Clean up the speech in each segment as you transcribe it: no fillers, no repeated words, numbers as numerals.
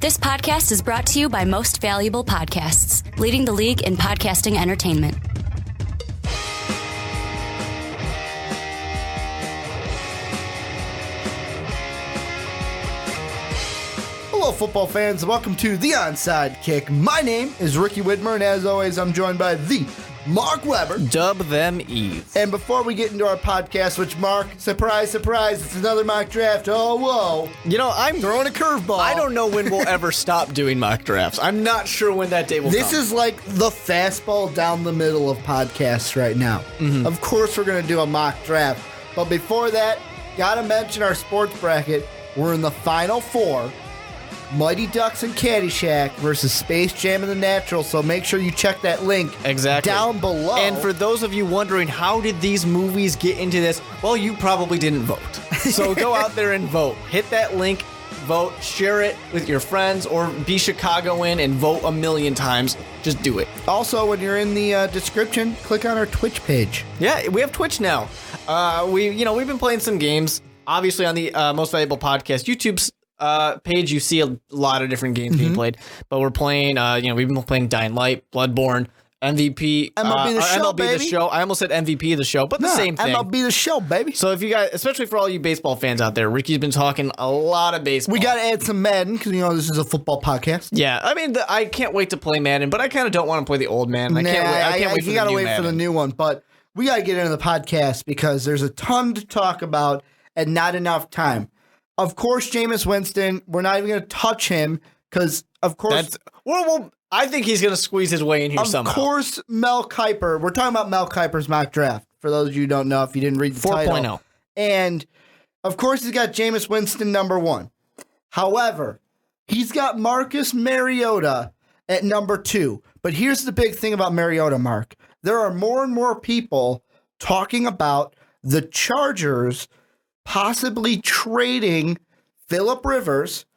This podcast is brought to you by Most Valuable Podcasts, leading the league in podcasting entertainment. Hello, football fans. Welcome to The Onside Kick. My name is Ricky Widmer, and as always, I'm joined by the Mark Weber. Dub them Eve. And before we get into our podcast, which, Mark, surprise, surprise, it's another mock draft. Oh, whoa. You know, I'm throwing a curveball. I don't know when we'll ever stop doing mock drafts. I'm not sure when that day will come. This is like the fastball down the middle of podcasts right now. Mm-hmm. Of course, we're going to do a mock draft. But before that, got to mention our sports bracket. We're in the Final Four. Mighty Ducks and Caddyshack versus Space Jam and The Natural, so make sure you check that link down below. And for those of you wondering, how did these movies get into this? Well, you probably didn't vote. So go out there and vote. Hit that link, vote, share it with your friends, or be Chicagoan and vote 1,000,000 times. Just do it. Also, when you're in the description, click on our Twitch page. Yeah, we have Twitch now. We've been playing some games. Obviously, on the Most Valuable Podcast YouTube's page, you see a lot of different games being played, but we're playing, we've been playing Dying Light, Bloodborne, MVP, MLB The Show, MLB baby. The Show. I almost said MVP The Show, but the same thing. MLB The Show, baby. So if you guys, especially for all you baseball fans out there, Ricky's been talking a lot of baseball. We got to add some Madden, because, this is a football podcast. Yeah, I mean, I can't wait to play Madden, but I kind of don't want to play the old man. I can't wait for you got to wait for the new one, but we got to get into the podcast, because there's a ton to talk about and not enough time. Of course, Jameis Winston, we're not even going to touch him because, of course... I think he's going to squeeze his way in here somehow. Of course, Mel Kiper. We're talking about Mel Kiper's mock draft, for those of you who don't know if you didn't read the title. 4.0. And, of course, he's got Jameis Winston number 1. However, he's got Marcus Mariota at number 2. But here's the big thing about Mariota, Mark. There are more and more people talking about the Chargers possibly trading Phillip Rivers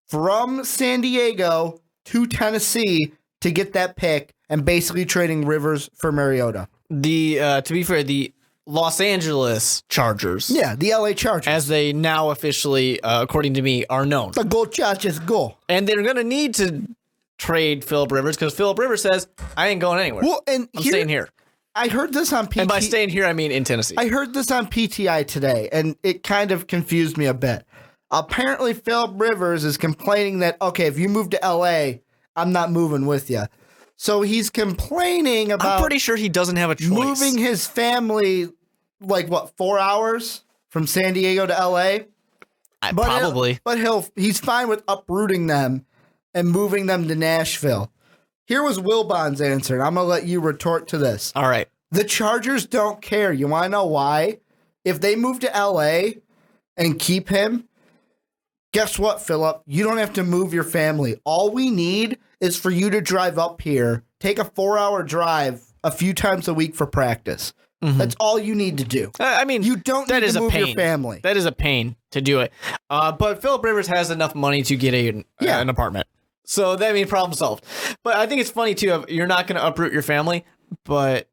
from San Diego to Tennessee to get that pick, and basically trading Rivers for Mariota. To be fair, the Los Angeles Chargers. Yeah, the LA Chargers. As they now officially, according to me, are known. The Go Chargers, go. And they're going to need to trade Phillip Rivers, because Phillip Rivers says, I ain't going anywhere. Well, and I'm staying here. I heard this on PTI. And by staying here, I mean in Tennessee. I heard this on PTI today, and it kind of confused me a bit. Apparently, Phillip Rivers is complaining that, okay, if you move to LA, I'm not moving with you. So he's complaining about... I'm pretty sure he doesn't have a choice. Moving his family, 4 hours from San Diego to LA? Probably. But he's fine with uprooting them and moving them to Nashville. Here was Wilbon's answer, and I'm going to let you retort to this. All right. The Chargers don't care. You want to know why? If they move to L.A. and keep him, guess what, Phillip? You don't have to move your family. All we need is for you to drive up here, take a 4-hour drive a few times a week for practice. Mm-hmm. That's all you need to do. I mean, you don't need to move your family. That is a pain to do it. But Phillip Rivers has enough money to get an apartment. So that means problem solved. But I think it's funny, too. You're not going to uproot your family, but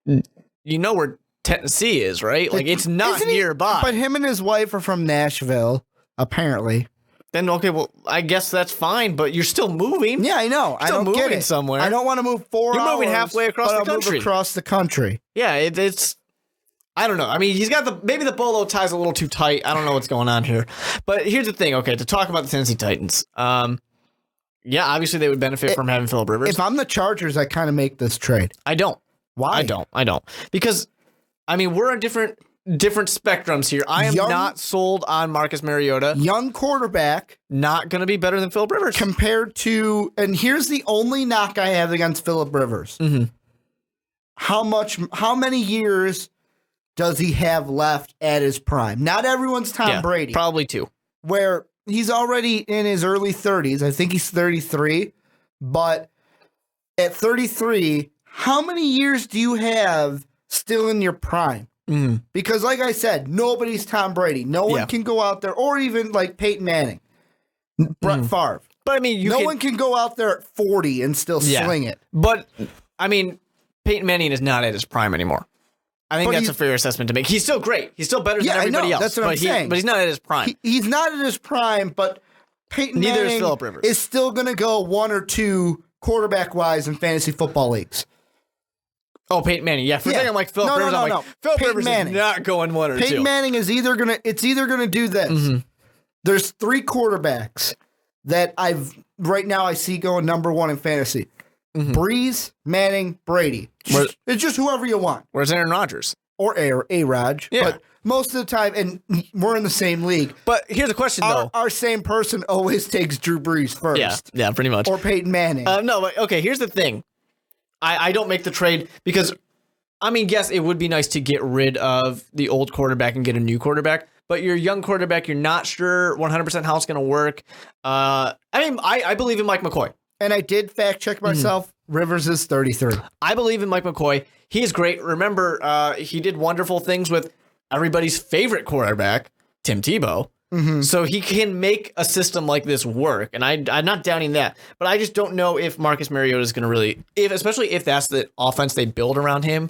you know where Tennessee is, right? Like, it's not nearby. But him and his wife are from Nashville, apparently. Then, okay, well, I guess that's fine, but you're still moving. Yeah, I know. I don't get it. Somewhere. I don't want to move 4 hours. You're moving halfway across the country. Move across the country. Yeah, it's... I don't know. I mean, he's got maybe the bolo tie's a little too tight. I don't know what's going on here. But here's the thing, okay, to talk about the Tennessee Titans. Yeah, obviously they would benefit from having Phillip Rivers. If I'm the Chargers, I kind of make this trade. I don't. Why? I don't. Because, I mean, we're on different spectrums here. I am not sold on Marcus Mariota. Young quarterback. Not going to be better than Phillip Rivers. Compared to, and here's the only knock I have against Phillip Rivers. Mm-hmm. How many years does he have left at his prime? Not everyone's Tom Brady. Probably 2. Where he's already in his early 30s. I think he's 33. But at 33, how many years do you have still in your prime? Mm. Because like I said, nobody's Tom Brady. No one can go out there, or even like Peyton Manning, Brett Favre. But I mean, no one can go out there at 40 and still sling it. But I mean, Peyton Manning is not at his prime anymore. I think that's a fair assessment to make. He's still great. He's still better than everybody else. That's what I'm saying. But he's not at his prime. He's not at his prime, but Peyton Neither Manning is Phillip Rivers. is still going to go 1 or 2 quarterback-wise in fantasy football leagues. Oh, Peyton Manning. Yeah, for a second, I'm like, Phillip Rivers. I'm like, Phillip Rivers is not going 1 or 2. Peyton Manning is either going to do this. Mm-hmm. There's 3 quarterbacks that right now I see going number 1 in fantasy. Mm-hmm. Breeze, Manning, Brady. It's just whoever you want. Where's Aaron Rodgers? Or A-Raj. Yeah. But most of the time, and we're in the same league. But here's the question, though. Our same person always takes Drew Brees first. Yeah, pretty much. Or Peyton Manning. No, but okay, here's the thing. I don't make the trade because, I mean, yes, it would be nice to get rid of the old quarterback and get a new quarterback. But you're a young quarterback. You're not sure 100% how it's going to work. I believe in Mike McCoy. And I did fact check myself. Mm-hmm. Rivers is 33. I believe in Mike McCoy. He's great. Remember, he did wonderful things with everybody's favorite quarterback, Tim Tebow. Mm-hmm. So he can make a system like this work. And I'm not doubting that. But I just don't know if Marcus Mariota is going to really, especially if that's the offense they build around him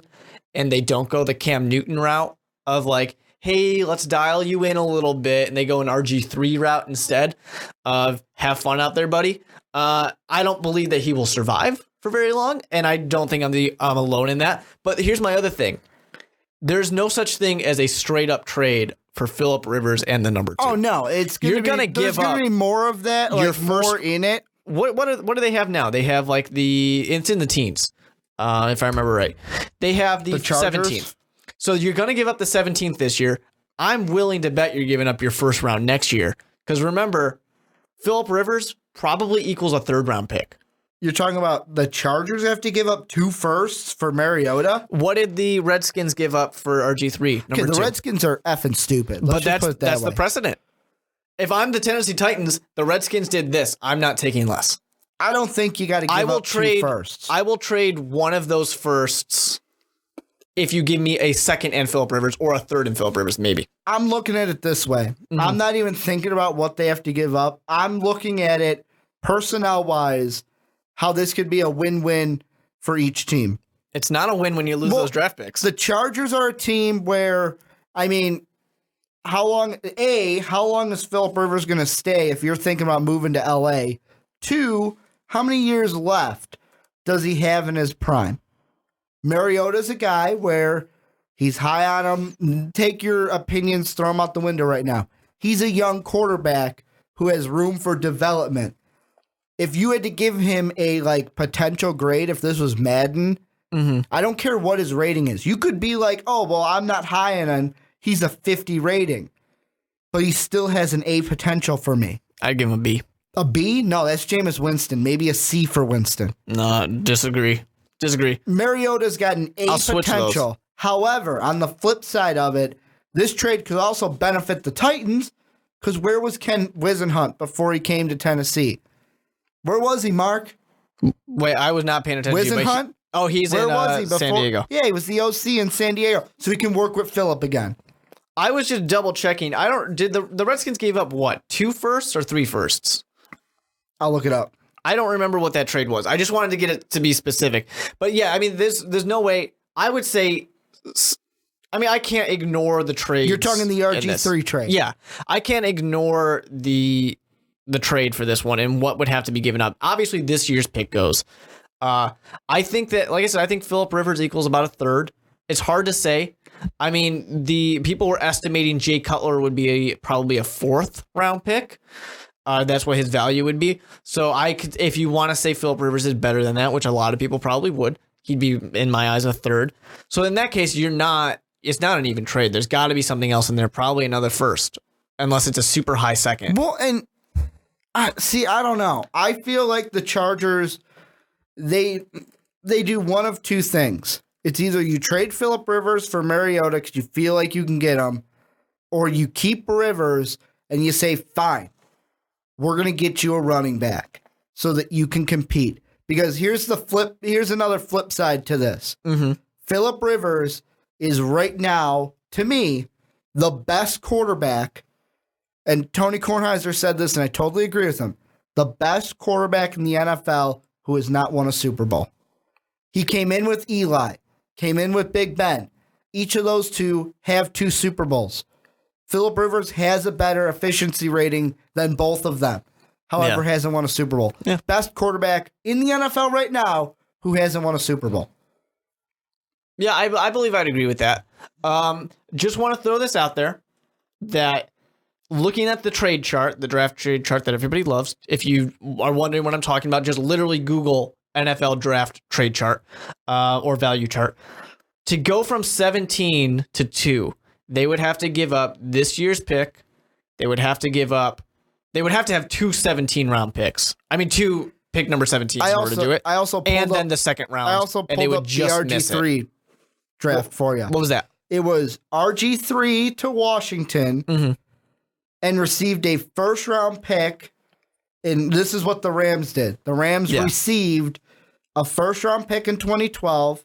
and they don't go the Cam Newton route of like, hey, let's dial you in a little bit. And they go an RG3 route instead of have fun out there, buddy. I don't believe that he will survive for very long. And I don't think I'm alone in that. But here's my other thing. There's no such thing as a straight up trade for Phillip Rivers and the number 2. Oh no, there's going to be more of that, like more in it. What do they have now? They have like it's in the teens, if I remember right. They have the 17th. So you're going to give up the 17th this year. I'm willing to bet you're giving up your first round next year. Because remember, Phillip Rivers probably equals a 3rd round pick. You're talking about the Chargers have to give up 2 firsts for Mariota? What did the Redskins give up for RG3? Okay, the Redskins are effing stupid. But that's the precedent. If I'm the Tennessee Titans, the Redskins did this. I'm not taking less. I don't think you got to give up 2 firsts. I will trade one of those firsts if you give me a 2nd and Phillip Rivers or a 3rd and Phillip Rivers, maybe. I'm looking at it this way. Mm-hmm. I'm not even thinking about what they have to give up. I'm looking at it personnel-wise, how this could be a win-win for each team. It's not a win when you lose those draft picks. The Chargers are a team where, I mean, how long is Phillip Rivers going to stay if you're thinking about moving to LA? 2, how many years left does he have in his prime? Mariota's a guy where he's high on him. Take your opinions, throw him out the window right now. He's a young quarterback who has room for development. If you had to give him a potential grade, if this was Madden, mm-hmm. I don't care what his rating is. You could be like, oh, well, I'm not high on him. He's a 50 rating. But he still has an A potential for me. I'd give him a B. A B? No, that's Jameis Winston. Maybe a C for Winston. No, disagree. Mariota's got an A potential. However, on the flip side of it, this trade could also benefit the Titans because where was Ken Wisenhunt before he came to Tennessee? Where was he, Mark? Wait, I was not paying attention. Wisenhunt? Oh, he's in San Diego. Yeah, he was the OC in San Diego, so he can work with Phillip again. I was just double checking. Did the Redskins gave up what? 2 firsts or 3 firsts? I'll look it up. I don't remember what that trade was. I just wanted to get it to be specific. But yeah, I mean, there's no way. I would say, I can't ignore the trade. You're talking the RG3 trade. Yeah, I can't ignore the trade for this one and what would have to be given up. Obviously, this year's pick goes. I think that, like I said, I think Phillip Rivers equals about a 3rd. It's hard to say. I mean, the people were estimating Jay Cutler would be probably a 4th round pick. That's what his value would be. So if you want to say Phillip Rivers is better than that, which a lot of people probably would, he'd be, in my eyes, a 3rd. So in that case, it's not an even trade. There's got to be something else in there, probably another 1st, unless it's a super high 2nd. Well, and I don't know. I feel like the Chargers, they do one of 2 things. It's either you trade Phillip Rivers for Mariota because you feel like you can get him, or you keep Rivers and you say, fine, we're going to get you a running back so that you can compete. Because here's another flip side to this. Mm-hmm. Phillip Rivers is right now, to me, the best quarterback. And Tony Kornheiser said this, and I totally agree with him. The best quarterback in the NFL who has not won a Super Bowl. He came in with Eli, came in with Big Ben. Each of those 2 have 2 Super Bowls. Phillip Rivers has a better efficiency rating than both of them. however, hasn't won a Super Bowl. Yeah. Best quarterback in the NFL right now who hasn't won a Super Bowl. Yeah, I believe I'd agree with that. Just want to throw this out there that looking at the trade chart, the draft trade chart that everybody loves, if you are wondering what I'm talking about, just literally Google NFL draft trade chart or value chart. To go from 17 to 2, they would have to give up this year's pick. They would have to have 2 17-round picks. I mean, 2 pick number 17 in order to do it. I also pulled and up, then the second round. I also pulled up the RG3 draft for you. What was that? It was RG3 to Washington and received a first-round pick. And this is what the Rams did. The Rams received a first-round pick in 2012,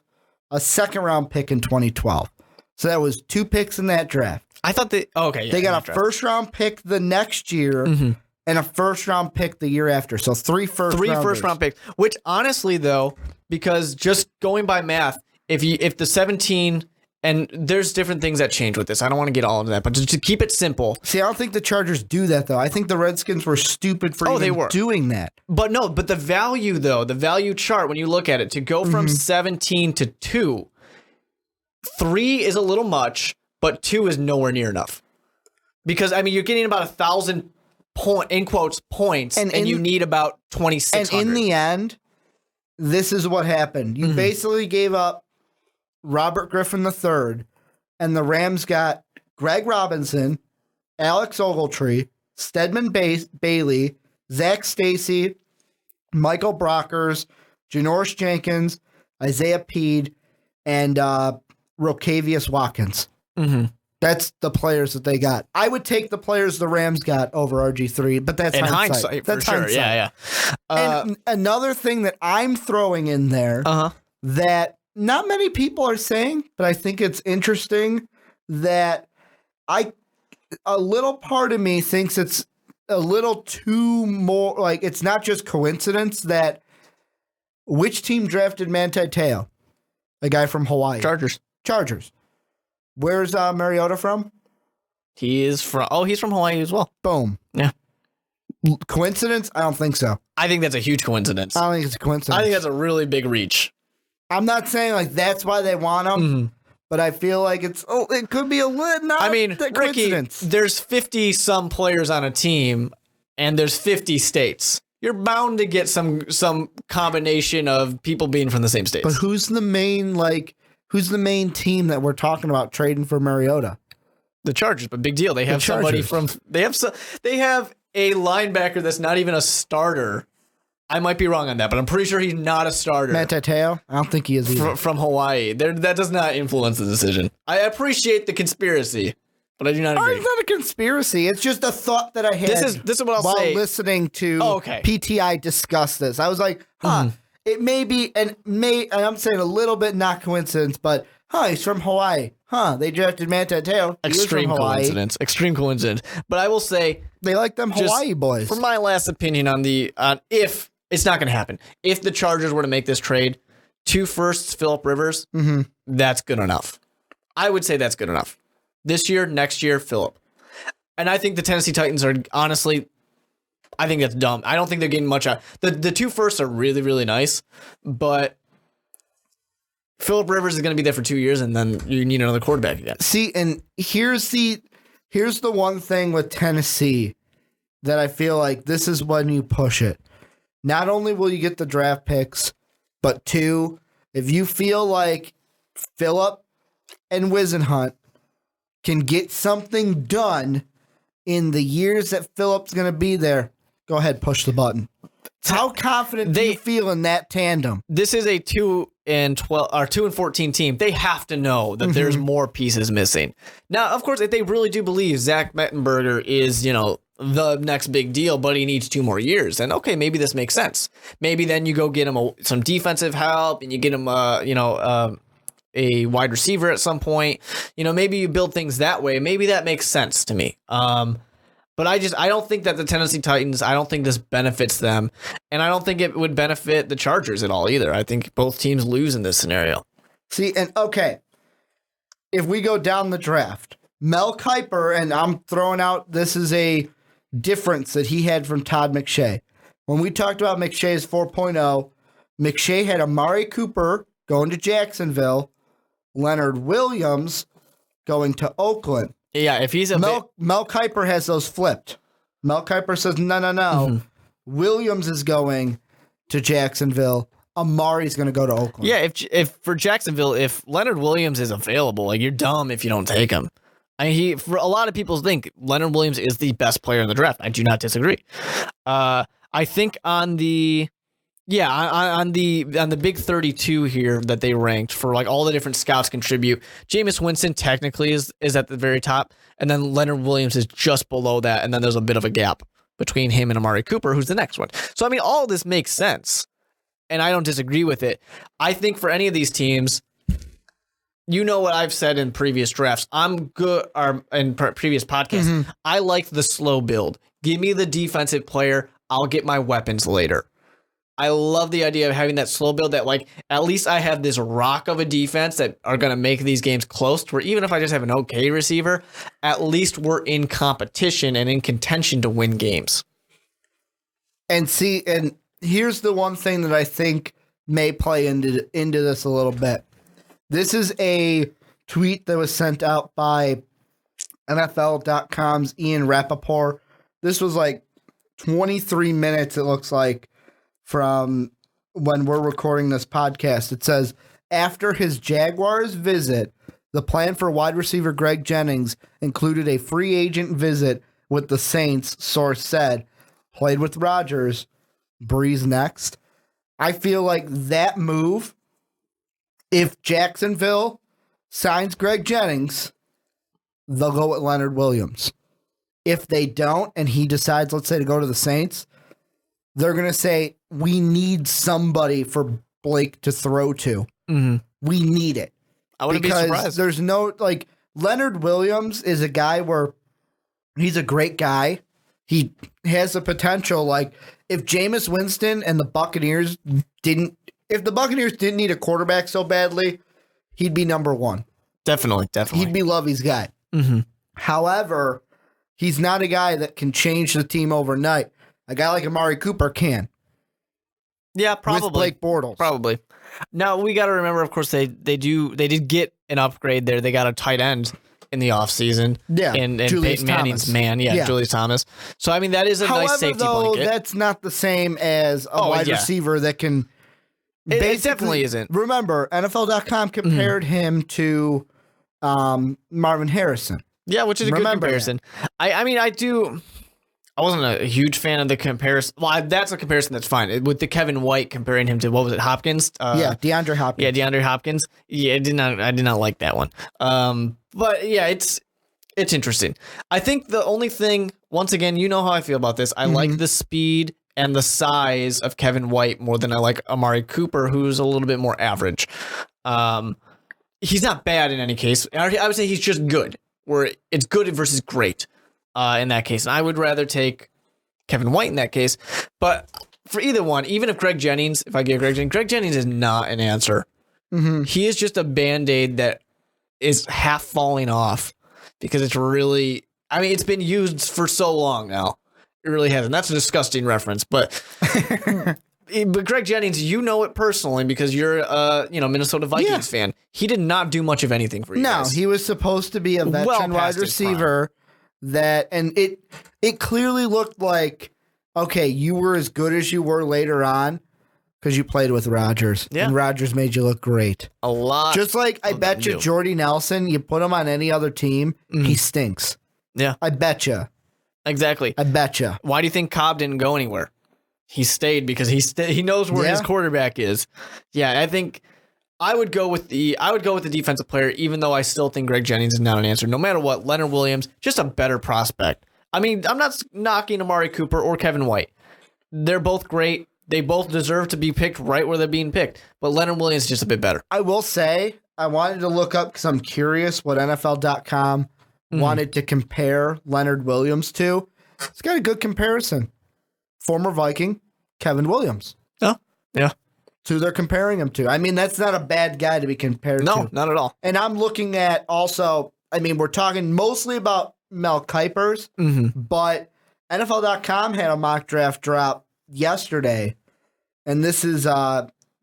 a second-round pick in 2012. So that was 2 picks in that draft. I thought they got a first-round pick the next year and a first-round pick the year after. So 3 first-round picks. Which honestly, though, because just going by math, if the 17 and there's different things that change with this. I don't want to get all into that, but just to keep it simple. See, I don't think the Chargers do that, though. I think the Redskins were stupid for doing that. But no, but the value, though, the value chart, when you look at it, to go from 17 to 2, 3 is a little much, but 2 is nowhere near enough. Because, I mean, you're getting about 1,000 points, and you need about 2,600. And in the end, this is what happened. You basically gave up Robert Griffin III, and the Rams got Greg Robinson, Alex Ogletree, Stedman Bailey, Zach Stacy, Michael Brockers, Janoris Jenkins, Isaiah Peed, and Rokavius Watkins. That's the players that they got. I would take the players the Rams got over RG3, but that's in hindsight. That's hindsight. Sure. Yeah. And another thing that I'm throwing in there that not many people are saying, but I think it's interesting that a little part of me thinks it's a little too more, like, it's not just coincidence that which team drafted Manti Te'o? A guy from Hawaii. Chargers. Where's Mariota from? He's from Hawaii as well. Boom. Yeah. Coincidence? I don't think so. I think that's a huge coincidence. I don't think it's a coincidence. I think that's a really big reach. I'm not saying like that's why they want him, but I feel like it could be a little not. I mean, coincidence. Ricky, there's 50 some players on a team, and there's 50 states. You're bound to get some combination of people being from the same states. But who's the main team that we're talking about trading for Mariota? The Chargers, but big deal. They have somebody from. They have a linebacker that's not even a starter. I might be wrong on that, but I'm pretty sure he's not a starter. Manti Te'o? I don't think he is either. From Hawaii. That does not influence the decision. I appreciate the conspiracy, but I do not agree. It's not a conspiracy. It's just a thought that I had this is what I'll while say. Listening to PTI discuss this. I was like, it may be, and I'm saying a little bit not coincidence, but he's from Hawaii. They drafted Manti Te'o. Extreme coincidence. But I will say, they like them Hawaii boys. For my last opinion on if it's not going to happen, if the Chargers were to make this trade, 2 firsts, Phillip Rivers, that's good enough. I would say that's good enough. This year, next year, Phillip. And I think the Tennessee Titans are, honestly, I think that's dumb. I don't think they're getting much out. The 2 firsts are really, really nice, but Phillip Rivers is going to be there for 2 years, and then you need another quarterback again. See, and here's the one thing with Tennessee that I feel like this is when you push it. Not only will you get the draft picks, but 2, if you feel like Phillip and Wisenhunt can get something done in the years that Phillip's going to be there, go ahead, push the button. How confident do you feel in that tandem? This is a 2 and 12 or 2 and 14 team. They have to know that there's more pieces missing. Now, of course, if they really do believe Zach Mettenberger is, the next big deal, but he needs 2 more years, then okay, maybe this makes sense. Maybe then you go get him some defensive help, and you get him, a wide receiver at some point. Maybe you build things that way. Maybe that makes sense to me. But I don't think that the Tennessee Titans, I don't think this benefits them. And I don't think it would benefit the Chargers at all either. I think both teams lose in this scenario. See, and okay, if we go down the draft, Mel Kiper, and I'm throwing out, this is a difference that he had from Todd McShay. When we talked about McShay's 4.0, McShay had Amari Cooper going to Jacksonville, Leonard Williams going to Oakland. Yeah, if he's Mel Kiper has those flipped. Mel Kiper says, no. Mm-hmm. Williams is going to Jacksonville. Amari's going to go to Oakland. Yeah, if for Jacksonville, if Leonard Williams is available, like, you're dumb if you don't take him. I mean, for a lot of people think Leonard Williams is the best player in the draft. I do not disagree. I think on the big 32 here that they ranked for, like, all the different scouts contribute, Jameis Winston technically is at the very top, and then Leonard Williams is just below that, and then there's a bit of a gap between him and Amari Cooper, who's the next one. So, I mean, all of this makes sense, and I don't disagree with it. I think for any of these teams, you know what I've said in previous drafts. I'm good, or in previous podcasts. Mm-hmm. I like the slow build. Give me the defensive player. I'll get my weapons later. I love the idea of having that slow build that, like, at least I have this rock of a defense that are going to make these games close to where even if I just have an okay receiver, at least we're in competition and in contention to win games. And here's the one thing that I think may play into this a little bit. This is a tweet that was sent out by NFL.com's Ian Rappaport. This was like 23 minutes, it looks like, from when we're recording this podcast. It says, after his Jaguars visit, the plan for wide receiver Greg Jennings included a free agent visit with the Saints, source said. Played with Rodgers. Breeze next. I feel like that move, if Jacksonville signs Greg Jennings, they'll go with Leonard Williams. If they don't, and he decides, let's say, to go to the Saints, they're going to say, we need somebody for Blake to throw to. Mm-hmm. We need it. I wouldn't be surprised. There's no, like, Leonard Williams is a guy where he's a great guy. He has the potential. Like, if Jameis Winston and the Buccaneers didn't need a quarterback so badly, he'd be number one. Definitely. He'd be Lovey's guy. Mm-hmm. However, he's not a guy that can change the team overnight. A guy like Amari Cooper can. Yeah, probably. With Blake Bortles. Probably. Now, we got to remember, of course, they did get an upgrade there. They got a tight end in the offseason. Yeah. And Peyton Manning's man. Yeah, Julius Thomas. So, I mean, that is a nice safety blanket. That's not the same as a wide receiver that can... It definitely isn't. Remember, NFL.com compared him to Marvin Harrison. Yeah, which is a good comparison. I wasn't a huge fan of the comparison. Well, that's a comparison that's fine. With the Kevin White comparing him to, what was it, Hopkins? DeAndre Hopkins. Yeah, DeAndre Hopkins. Yeah, I did not like that one. But yeah, it's interesting. I think the only thing, once again, you know how I feel about this. I like the speed and the size of Kevin White more than I like Amari Cooper, who's a little bit more average. He's not bad in any case. I would say he's just good, where it's good versus great. In that case, and I would rather take Kevin White in that case. But for either one, even if Greg Jennings is not an answer. Mm-hmm. He is just a Band-Aid that is half falling off because it's really, I mean, it's been used for so long now. It really hasn't. That's a disgusting reference, but Greg Jennings, you know it personally because you're a Minnesota Vikings fan. He did not do much of anything for you guys. He was supposed to be a veteran wide receiver. It clearly looked like, okay, you were as good as you were later on because you played with Rodgers. Yeah. And Rodgers made you look great. A lot. Just like I bet you Jordy Nelson, you put him on any other team, he stinks. Yeah. I bet you. Exactly. I bet you. Why do you think Cobb didn't go anywhere? He stayed because he knows where his quarterback is. Yeah, I think I would go with the defensive player, even though I still think Greg Jennings is not an answer. No matter what, Leonard Williams, just a better prospect. I mean, I'm not knocking Amari Cooper or Kevin White. They're both great. They both deserve to be picked right where they're being picked. But Leonard Williams is just a bit better. I will say, I wanted to look up because I'm curious what NFL.com wanted to compare Leonard Williams to. It's got a good comparison. Former Viking, Kevin Williams. Oh, yeah. Who they're comparing him to. I mean, that's not a bad guy to be compared to. No, not at all. And I'm looking at also, I mean, we're talking mostly about Mel Kiper's, but NFL.com had a mock draft drop yesterday, and this is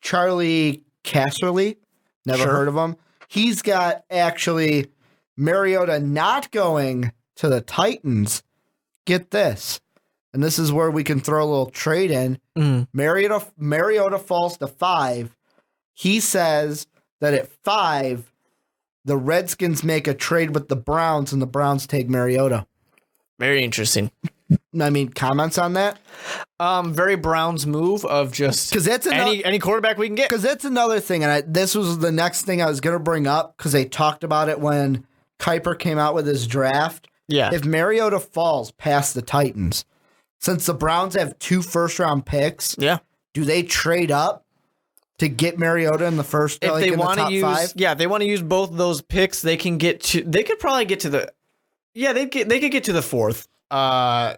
Charlie Casserly. Never heard of him. He's got actually Mariota not going to the Titans. Get this. And this is where we can throw a little trade in. Mariota falls to 5. He says that at 5, the Redskins make a trade with the Browns, and the Browns take Mariota. Very interesting. I mean, comments on that? Very Browns move of just because that's any quarterback we can get. Because that's another thing, and this was the next thing I was going to bring up because they talked about it when Kiper came out with his draft. Yeah. If Mariota falls past the Titans, since the Browns have 2 first-round picks, do they trade up to get Mariota in the first? If they want to use, 5? If they want to use both of those picks, they can get to. They could probably get to the. Yeah, they could get to the 4th. I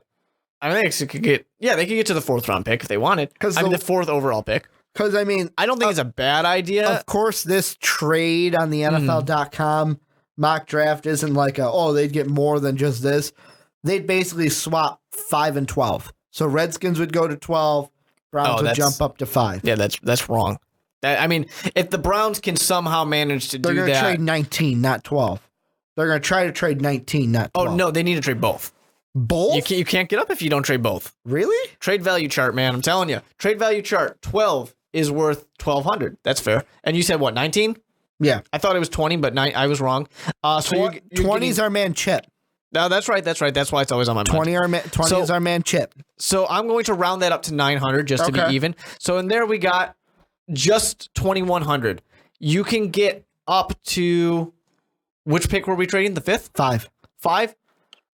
think they could get. Yeah, they could get to the 4th round pick if they wanted. The 4th overall pick. Because I mean, I don't think it's a bad idea. Of course, this trade on the NFL.com mock draft isn't like they'd get more than just this. They'd basically swap 5 and 12. So Redskins would go to 12. Browns would jump up to 5. Yeah, that's wrong. I mean, if the Browns can somehow manage to do that, they're going to trade 19, not 12. They're going to try to trade 19, not 12. Oh no, they need to trade both. Both? You can't get up if you don't trade both. Really? Trade value chart, man. I'm telling you. Trade value chart. 12 is worth 1,200. That's fair. And you said what? 19? Yeah. I thought it was 20, but I was wrong. So 20 is our man Chip. No, that's right. That's why it's always on my mind. 20 is our man Chip. So I'm going to round that up to 900 just to be even. So in there we got just 2,100. You can get up to which pick were we trading? The 5th? 5. 5?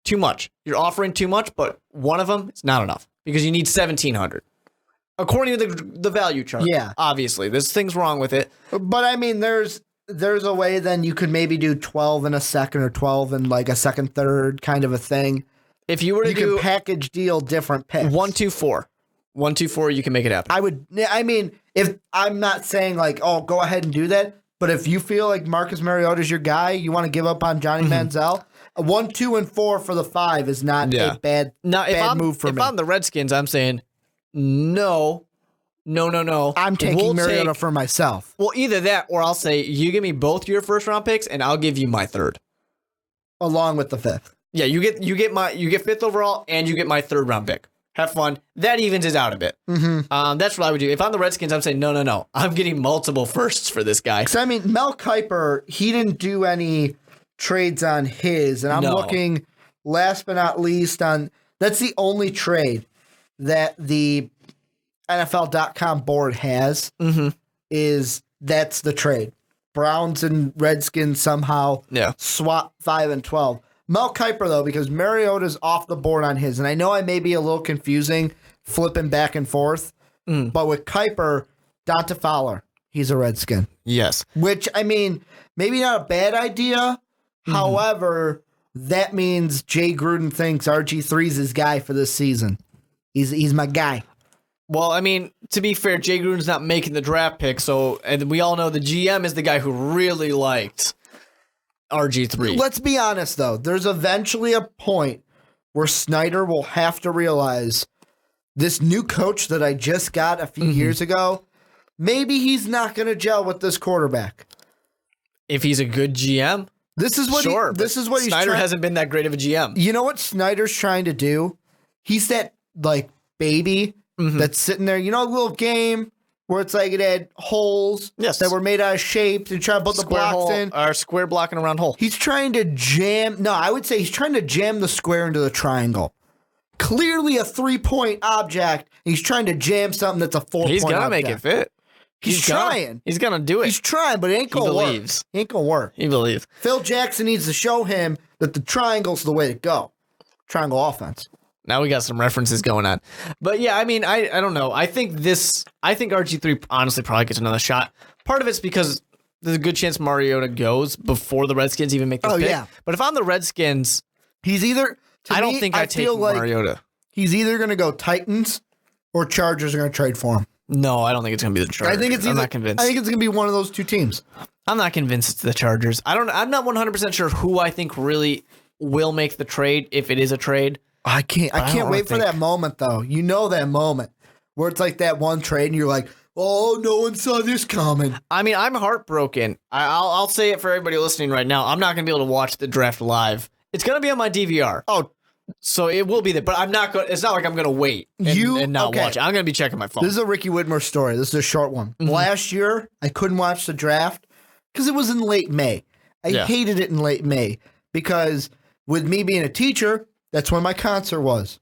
Too much. You're offering too much, but one of them is not enough because you need 1,700. According to the value chart. Yeah. Obviously, there's things wrong with it. But I mean, there's a way then you could maybe do 12 in a second or 12 in like a second, third kind of a thing. If you were to do can package deal different picks. 1, 2, 4. 1, 2, 4, you can make it happen. I mean, if I'm not saying like, go ahead and do that. But if you feel like Marcus Mariota is your guy, you want to give up on Johnny Manziel, 1, 2, and 4 for the 5 is not a bad move for me. If I'm the Redskins, I'm saying no. I'm taking Mariota for myself. Well, either that or I'll say you give me both your first round picks and I'll give you my 3rd. Along with the 5th. Yeah, you get 5th overall and you get my 3rd round pick. Have fun. That evens it out a bit. That's what I would do. If I'm the Redskins, I'm saying, no. I'm getting multiple firsts for this guy. Because, I mean, Mel Kiper, he didn't do any trades on his. And I'm looking, last but not least, that's the only trade that the NFL.com board has, that's the trade. Browns and Redskins somehow swap 5 and 12. Mel Kiper, though, because Mariota's off the board on his, and I know I may be a little confusing flipping back and forth, but with Kiper, Dante Fowler, he's a Redskin. Yes. Which, I mean, maybe not a bad idea. However, that means Jay Gruden thinks RG3's his guy for this season. He's my guy. Well, I mean, to be fair, Jay Gruden's not making the draft pick, and we all know the GM is the guy who really liked RG3. Let's be honest, though. There's eventually a point where Snyder will have to realize this new coach that I just got a few years ago, maybe he's not going to gel with this quarterback. If he's a good GM, this is what Snyder hasn't been that great of a GM. You know what Snyder's trying to do? He's that like baby that's sitting there. You know, a little game where it's like it had holes that were made out of shapes and trying to put the blocks in. Or square block in a round hole. He's trying to jam. No, I would say he's trying to jam the square into the triangle. Clearly a 3-point object. He's trying to jam something that's a 4-point object. He's going to make it fit. He's trying. He's going to do it. He's trying, but it ain't going to work. It ain't going to work. He believes. Phil Jackson needs to show him that the triangle's the way to go. Triangle offense. Now we got some references going on. But yeah, I mean, I don't know. I think RG3 honestly probably gets another shot. Part of it's because there's a good chance Mariota goes before the Redskins even make this pick. Yeah. But if I'm the Redskins, he's either... I don't think I take Mariota. He's either going to go Titans or Chargers are going to trade for him. No, I don't think it's going to be the Chargers. I'm not convinced. I think it's going to be one of those two teams. I'm not convinced it's the Chargers. I'm not 100% sure who I think really will make the trade if it is a trade. I can't wait for that moment, though. You know that moment where it's like that one trade and you're like, oh, no one saw this coming. I mean, I'm heartbroken. I'll say it for everybody listening right now. I'm not going to be able to watch the draft live. It's going to be on my DVR. Oh, so it will be there, but I'm not going. It's not like I'm going to wait and not watch it. I'm going to be checking my phone. This is a Ricky Widmer story. This is a short one. Mm-hmm. Last year, I couldn't watch the draft because it was in late May. I hated it in late May because with me being a teacher, that's when my concert was.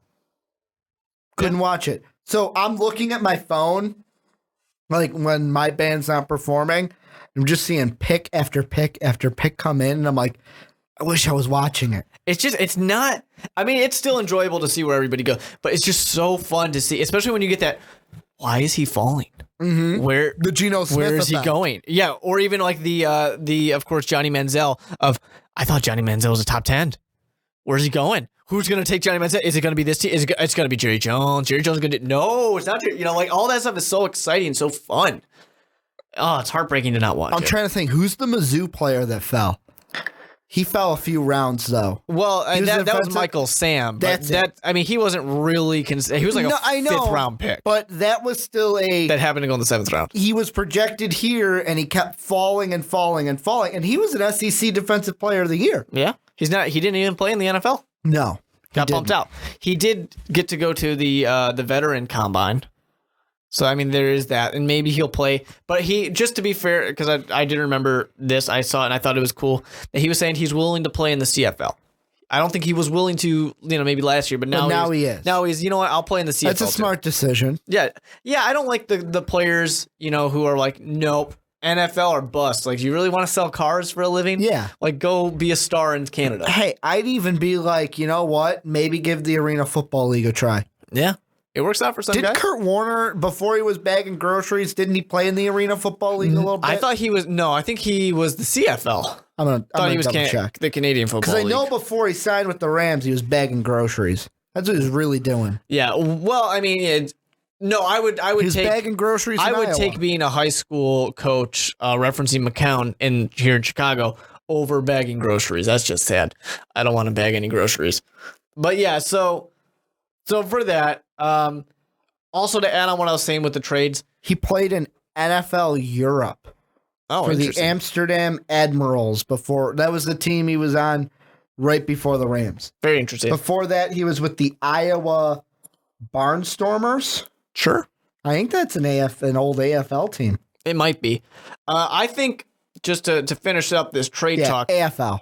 Couldn't watch it. So I'm looking at my phone, like when my band's not performing. I'm just seeing pick after pick after pick come in, and I'm like, I wish I was watching it. It's not, I mean, it's still enjoyable to see where everybody goes, but it's just so fun to see, especially when you get that, why is he falling? Mm-hmm. The Geno Smith where is he going? Yeah, or even like the of course, Johnny Manziel I thought Johnny Manziel was a top 10. Where's he going? Who's going to take Johnny Manziel? Is it going to be this team? It's going to be Jerry Jones. Jerry Jones is going to no, it's not Jerry. Like all that stuff is so exciting, so fun. Oh, it's heartbreaking to not watch. I'm trying to think, who's the Mizzou player that fell? He fell a few rounds, though. Well, that was Michael Sam. I mean, he wasn't really he was like a fifth-round pick. But that was still that happened to go in the 7th round. He was projected here, and he kept falling and falling and falling. And he was an SEC Defensive Player of the Year. Yeah. He didn't even play in the NFL. No. Got bumped out. He did get to go to the veteran combine. So, I mean, there is that, and maybe he'll play. But just to be fair, because I did remember this, I saw it, and I thought it was cool, that he was saying he's willing to play in the CFL. I don't think he was willing to, maybe last year, but now he is. Now he's, you know what, I'll play in the CFL. That's a smart decision. Yeah. Yeah, I don't like the players, who are like, nope, NFL or bust. Like, do you really want to sell cars for a living? Yeah. Like, go be a star in Canada. Hey, I'd even be like, you know what, maybe give the Arena Football League a try. Yeah. It works out for some guys. Did Kurt Warner, before he was bagging groceries, didn't he play in the Arena Football League a little bit? I thought he was, I think he was the CFL. I'm going to double check. The Canadian Football League. Because I know before he signed with the Rams, he was bagging groceries. That's what he was really doing. Yeah, well, I mean, I would He's take bagging groceries in Iowa. take being a high school coach, referencing McCown here in Chicago, over bagging groceries. That's just sad. I don't want to bag any groceries. But yeah, so for that, also to add on what I was saying with the trades, he played in NFL Europe for the Amsterdam Admirals before. That was the team he was on right before the Rams. Very interesting. Before that, he was with the Iowa Barnstormers. Sure. I think that's an old AFL team. It might be. I think just to finish up this trade talk, AFL.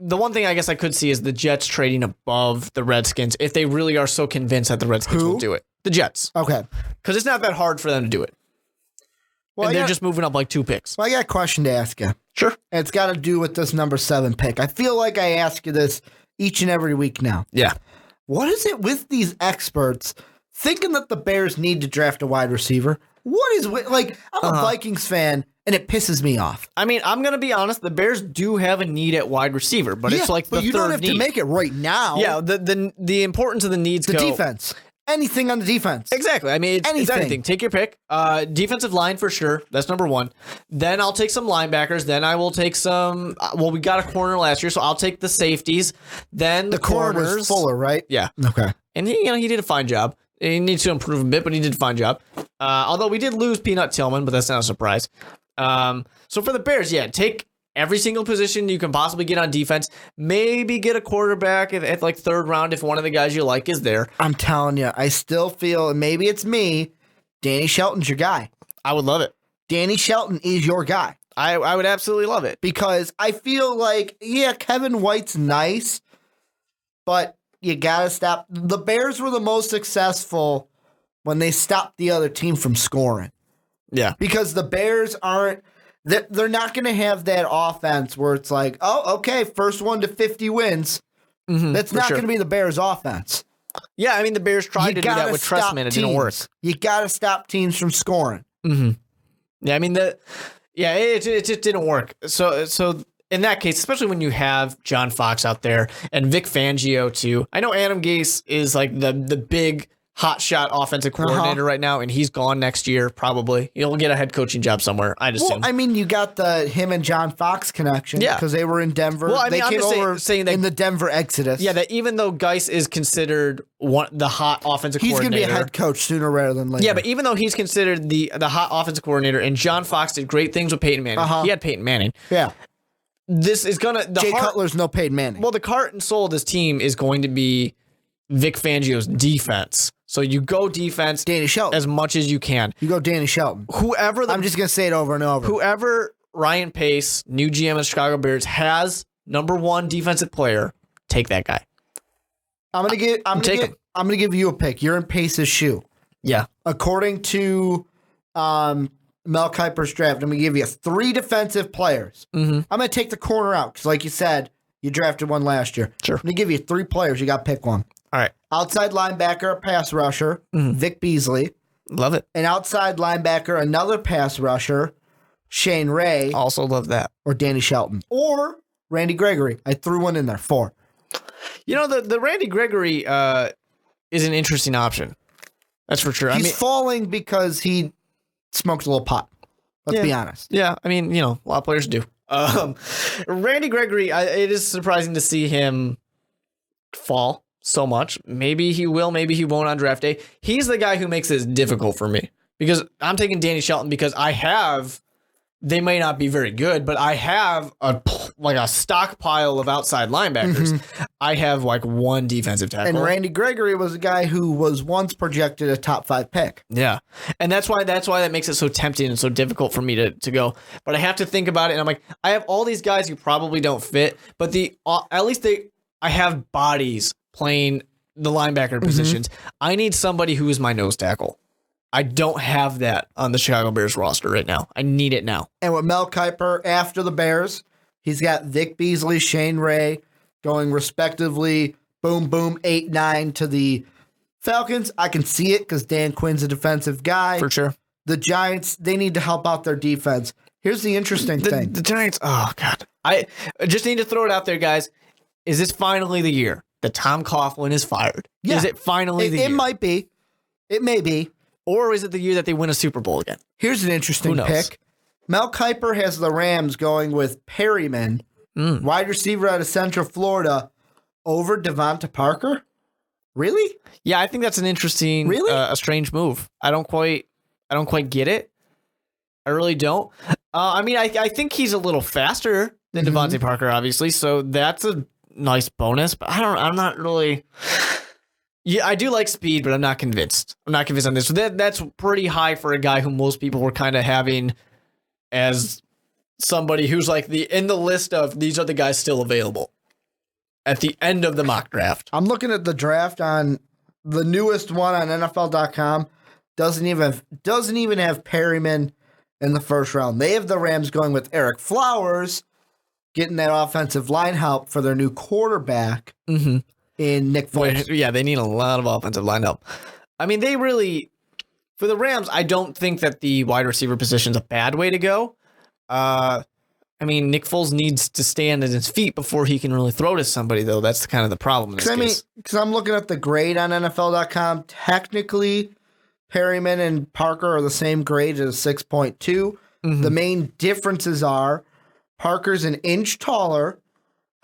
The one thing I guess I could see is the Jets trading above the Redskins if they really are so convinced that the Redskins will do it. The Jets. Okay. Because it's not that hard for them to do it. Well, and they're just moving up like 2 picks. Well, I got a question to ask you. Sure. And it's got to do with this number 7 pick. I feel like I ask you this each and every week now. Yeah. What is it with these experts thinking that the Bears need to draft a wide receiver? What is like? I'm a Vikings fan, and it pisses me off. I mean, I'm going to be honest. The Bears do have a need at wide receiver, but it's like the third need. But you don't have to make it right now. Yeah, the importance of the needs the defense. Anything on the defense. Exactly. I mean, it's anything. Take your pick. Defensive line for sure. That's number 1. Then I'll take some linebackers. Then I will take some. Well, we got a corner last year, so I'll take the safeties. Then the corners. Corner was Fuller, right? Yeah. Okay. And he did a fine job. He needs to improve a bit, but he did a fine job. Although we did lose Peanut Tillman, but that's not a surprise. So for the Bears, take every single position you can possibly get on defense. Maybe get a quarterback at like 3rd round if one of the guys you like is there. I'm telling you, I still feel, and maybe it's me, Danny Shelton's your guy. I would love it. Danny Shelton is your guy. I would absolutely love it. Because I feel like, Kevin White's nice, but you got to stop. The Bears were the most successful when they stopped the other team from scoring. Yeah. Because the Bears aren't, they're not going to have that offense where it's like, oh, okay, first one to 50 wins. Mm-hmm, that's not going to be the Bears offense. Yeah, I mean, the Bears tried to do that with Trestman. It didn't work. You got to stop teams from scoring. Mm-hmm. Yeah, I mean, it just didn't work. So in that case, especially when you have John Fox out there and Vic Fangio too. I know Adam Gase is like the big hotshot offensive coordinator right now, and he's gone next year probably. He'll get a head coaching job somewhere, I'd assume. Well, I mean, you got him and John Fox connection because they were in Denver. Well, I mean, they came over saying that, in the Denver Exodus. Yeah, that even though Geis is considered the hot offensive coordinator. He's going to be a head coach sooner rather than later. Yeah, but even though he's considered the hot offensive coordinator, and John Fox did great things with Peyton Manning. He had Peyton Manning. Yeah. This is going to... Jay Cutler's no Peyton Manning. Well, the heart and soul of this team is going to be Vic Fangio's defense. So you go defense Danny Shelton. as much as you can. You go Danny Shelton. I'm just going to say it over and over. Whoever Ryan Pace, new GM of the Chicago Bears, has number one defensive player, take that guy. I'm going to give you a pick. You're in Pace's shoe. Yeah. According to Mel Kiper's draft, I'm going to give you 3 defensive players. Mm-hmm. I'm going to take the corner out because, like you said, you drafted one last year. Sure. I'm going to give you 3 players. You got to pick one. All right. Outside linebacker, a pass rusher, Vic Beasley. Love it. An outside linebacker, another pass rusher, Shane Ray. Also love that. Or Danny Shelton. Or Randy Gregory. I threw one in there. 4. You know, the Randy Gregory is an interesting option. That's for sure. He's falling because he smokes a little pot. Let's be honest. Yeah, I mean, a lot of players do. Randy Gregory, it is surprising to see him fall so much. Maybe he will, maybe he won't on draft day. He's the guy who makes this difficult for me because I'm taking Danny Shelton because they may not be very good, but I have a stockpile of outside linebackers. Mm-hmm. I have one defensive tackle. And Randy Gregory was a guy who was once projected a top 5 pick. Yeah. And that's why that makes it so tempting and so difficult for me to go. But I have to think about it, and I'm like, I have all these guys who probably don't fit, but I have bodies playing the linebacker positions. I need somebody who is my nose tackle. I don't have that on the Chicago Bears roster right now. I need it now. And with Mel Kiper after the Bears, he's got Vic Beasley, Shane Ray going respectively, boom, boom, 8-9 to the Falcons. I can see it because Dan Quinn's a defensive guy. For sure. The Giants, they need to help out their defense. Here's the interesting thing. The Giants, oh, God. I just need to throw it out there, guys. Is this finally the year that Tom Coughlin is fired? Yeah. Is it finally the year? It might be. It may be. Or is it the year that they win a Super Bowl again? Here's an interesting pick. Mel Kiper has the Rams going with Perryman, wide receiver out of Central Florida, over Devonta Parker. Really? Yeah, I think that's an interesting, a strange move. I don't quite get it. I really don't. I think he's a little faster than Devonta Parker, obviously, so that's a nice bonus. But I'm not really. Yeah, I do like speed, but I'm not convinced. I'm not convinced on this. So that's pretty high for a guy who most people were kind of having as somebody who's in the list of these are the guys still available at the end of the mock draft. I'm looking at the draft on the newest one on NFL.com. Doesn't even have Perryman in the first round. They have the Rams going with Eric Flowers, getting that offensive line help for their new quarterback. Mm-hmm. In Nick Foles. Yeah, they need a lot of offensive line help. I mean, for the Rams, I don't think that the wide receiver position is a bad way to go. Nick Foles needs to stand on his feet before he can really throw to somebody, though. That's kind of the problem in this case. Because I'm looking at the grade on NFL.com. Technically, Perryman and Parker are the same grade as 6.2. Mm-hmm. The main differences are Parker's an inch taller.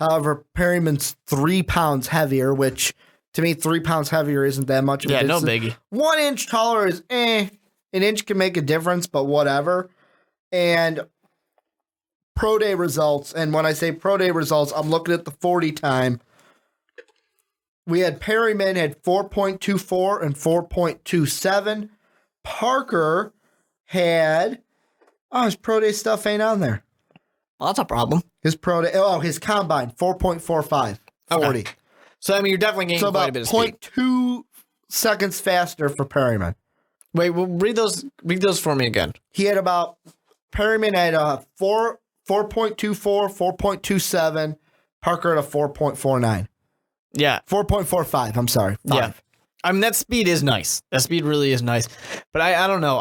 However, Perryman's 3 pounds heavier, which to me, 3 pounds heavier isn't that much of a difference. No biggie. 1 inch taller is An inch can make a difference, but whatever. And pro day results, and when I say pro day results, I'm looking at the 40 time. We had Perryman had 4.24 and 4.27. Parker had his pro day stuff ain't on there. Well, that's a problem. His his combine, 4.45, 40. Okay. So, you're definitely gaining quite a bit of speed. 0.2 seconds faster for Perryman. Wait, well, read those for me again. He had Perryman had 4.24, 4.27, Parker at a 4.49. Yeah. 4.45, I'm sorry. 5. Yeah. That speed is nice. That speed really is nice. But I don't know.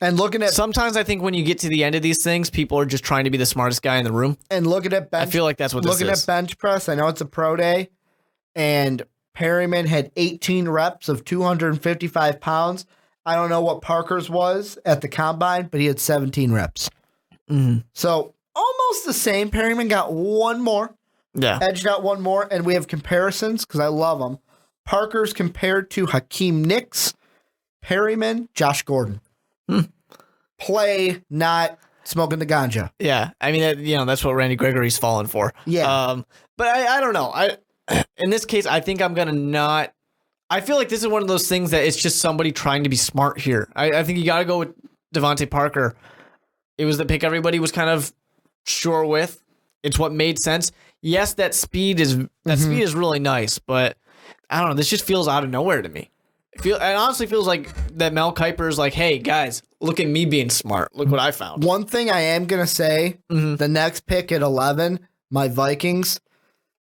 And looking at sometimes I think when you get to the end of these things, people are just trying to be the smartest guy in the room. And looking at bench, I feel like that's what this is. Looking at bench press, I know it's a pro day, and Perryman had 18 reps of 255 pounds. I don't know what Parker's was at the combine, but he had 17 reps. Mm-hmm. So almost the same. Perryman got one more. Yeah. Edged out one more, and we have comparisons because I love them. Parker's compared to Hakeem Nicks, Perryman, Josh Gordon. Play, not smoking the ganja. Yeah. I mean, that's what Randy Gregory's fallen for. Yeah. But I don't know. In this case, I think I'm going to not. I feel like this is one of those things that it's just somebody trying to be smart here. I think you got to go with Devontae Parker. It was the pick everybody was kind of sure with. It's what made sense. Yes, that speed is really nice, but I don't know. This just feels out of nowhere to me. It honestly feels like that Mel Kiper is like, hey, guys, look at me being smart. Look what I found. One thing I am going to say, the next pick at 11, my Vikings,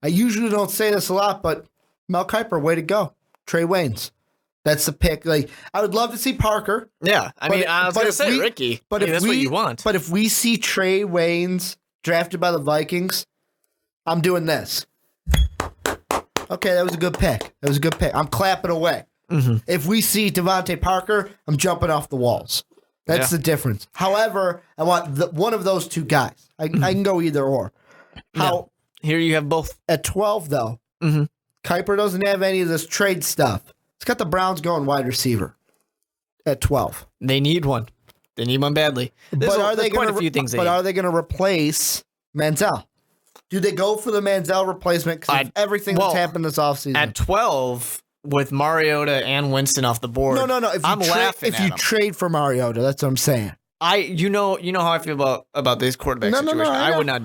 I usually don't say this a lot, but Mel Kiper, way to go. Trey Waynes. That's the pick. Like, I would love to see Parker. Yeah. I was going to say Ricky. But that's what you want. But if we see Trey Waynes drafted by the Vikings, I'm doing this. Okay, that was a good pick. I'm clapping away. Mm-hmm. If we see Devontae Parker, I'm jumping off the walls. That's the difference. However, I want one of those two guys. I can go either or. Here you have both. At 12, though, Kiper doesn't have any of this trade stuff. It's got the Browns going wide receiver at 12. They need one. They need one badly. Are they going to replace Manziel? Do they go for the Manziel replacement because of everything that's happened this offseason? At 12, with Mariota and Winston off the board, no. If you trade for Mariota, that's what I'm saying. You know how I feel about this quarterback situation. I would not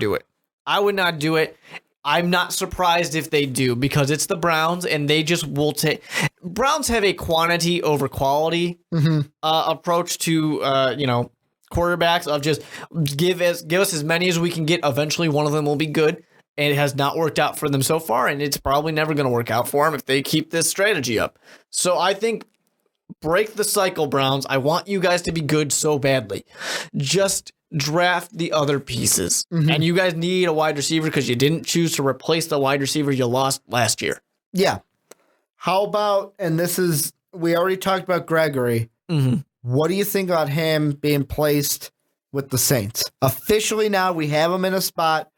do it. I'm not surprised if they do because it's the Browns and they just will take. Browns have a quantity over quality approach to quarterbacks of just give us as many as we can get. Eventually, one of them will be good. And it has not worked out for them so far, and it's probably never going to work out for them if they keep this strategy up. So I think break the cycle, Browns. I want you guys to be good so badly. Just draft the other pieces. And you guys need a wide receiver because you didn't choose to replace the wide receiver you lost last year. Yeah. How about, and we already talked about Gregory. What do you think about him being placed with the Saints? Officially now, we have him in a spot.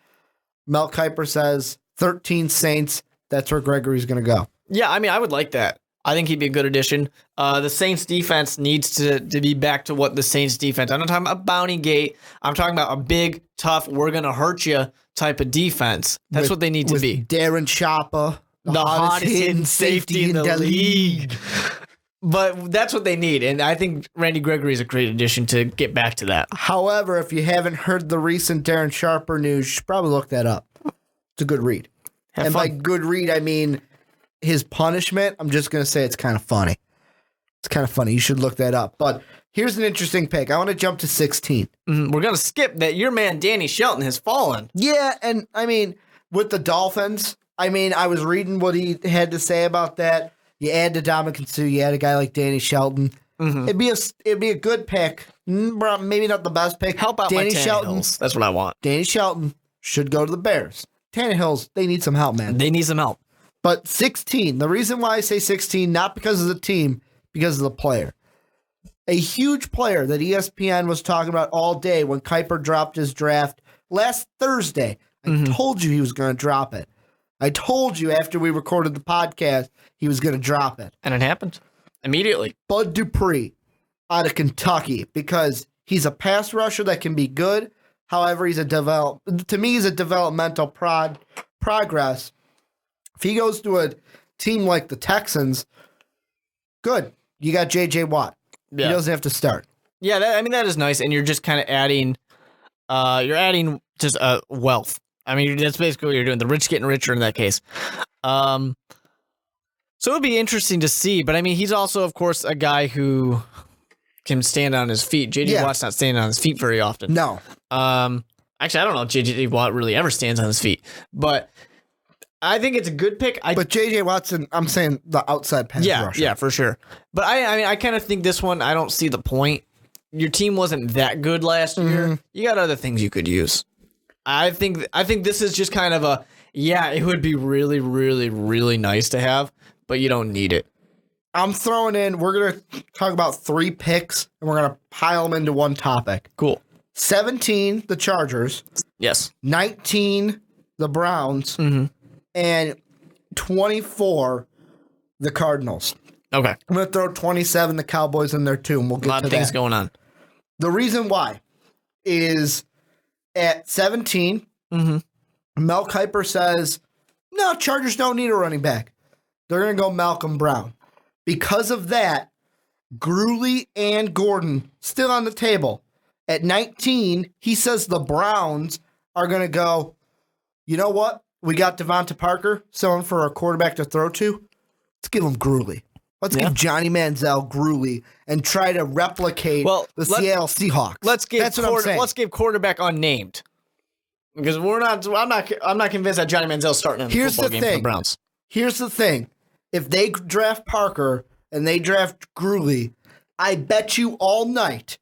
Mel Kiper says 13 Saints. That's where Gregory's going to go. Yeah, I mean, I would like that. I think he'd be a good addition. The Saints defense needs to be back to what the Saints defense. I'm not talking about Bounty Gate. I'm talking about a big, tough, we're going to hurt you type of defense. That's what they need to be. Darren Chapa, the hottest hitting safety in the league. But that's what they need, and I think Randy Gregory is a great addition to get back to that. However, if you haven't heard the recent Darren Sharper news, you should probably look that up. It's a good read. By good read, I mean his punishment. I'm just going to say it's kind of funny. It's kind of funny. You should look that up. But here's an interesting pick. I want to jump to 16. We're going to skip that. Your man, Danny Shelton, has fallen. Yeah, and I mean, with the Dolphins, I was reading what he had to say about that. You add to Dominican Sue, you add a guy like Danny Shelton. It'd be a good pick. Maybe not the best pick. Help out Danny my Shelton. That's what I want. Danny Shelton should go to the Bears. Tannehill's, they need some help, man. They need some help. But 16, the reason why I say 16, not because of the team, because of the player. A huge player that ESPN was talking about all day when Kiper dropped his draft last Thursday. I told you he was going to drop it. I told you after we recorded the podcast he was going to drop it. And it happened immediately. Bud Dupree out of Kentucky, because he's a pass rusher that can be good. However, he's a developmental progress. If he goes to a team like the Texans, good. You got J.J. Watt. Yeah. He doesn't have to start. Yeah, that is nice. And you're just kind of adding just wealth. I mean, that's basically what you're doing. The rich getting richer in that case. So it would be interesting to see. But, I mean, he's also, of course, a guy who can stand on his feet. J.J. Watt's not standing on his feet very often. No. Actually, I don't know if J.J. Watt really ever stands on his feet. But I think it's a good pick. But J.J. Watson, I'm saying the outside pass rusher. Yeah, for sure. But, I kind of think this one, I don't see the point. Your team wasn't that good last year. You got other things you could use. I think this is just kind of it would be really, really, really nice to have, but you don't need it. I'm throwing in, we're going to talk about 3 picks, and we're going to pile them into one topic. Cool. 17, the Chargers. Yes. 19, the Browns. Mm-hmm. And 24, the Cardinals. Okay. I'm going to throw 27, the Cowboys in there too, and we'll get to that. A lot of things going on. The reason why is at 17, Mel Kiper says, no, Chargers don't need a running back. They're going to go Malcolm Brown. Because of that, Gurley and Gordon still on the table. At 19, he says the Browns are going to go, you know what? We got Devonta Parker selling for a quarterback to throw to. Let's give him Gurley. Let's give Johnny Manziel Gurley and try to replicate the Seattle Seahawks. Let's give quarterback unnamed. Because I'm not convinced that Johnny Manziel's starting in the football game for the Browns. Here's the thing. If they draft Parker and they draft Gurley, I bet you all night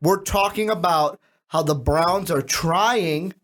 we're talking about how the Browns are trying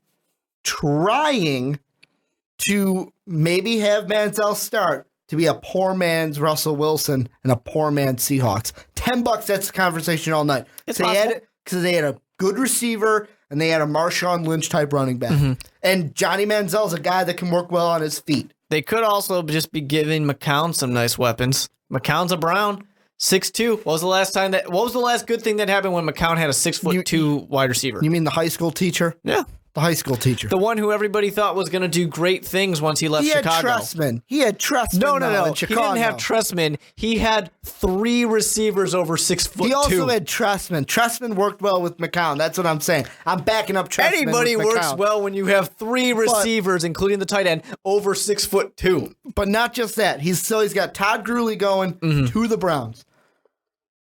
to maybe have Manziel start to be a poor man's Russell Wilson and a poor man's Seahawks. $10, that's the conversation all night. Because they had a good receiver and they had a Marshawn Lynch type running back. And Johnny Manziel's a guy that can work well on his feet. They could also just be giving McCown some nice weapons. McCown's a Brown, 6'2". What was the last good thing that happened when McCown had a 6'2" wide receiver? You mean the high school teacher? Yeah. The high school teacher. The one who everybody thought was going to do great things once he left Chicago. He had Trustman. No. In Chicago. He didn't have Trustman. He had 3 receivers over 6'2". He also had Trustman. Trustman worked well with McCown. That's what I'm saying. I'm backing up Trustman. Anybody with works McCown. well when you have 3 receivers, including the tight end, over 6'2". But not just that. He's got Todd Gurley going to the Browns.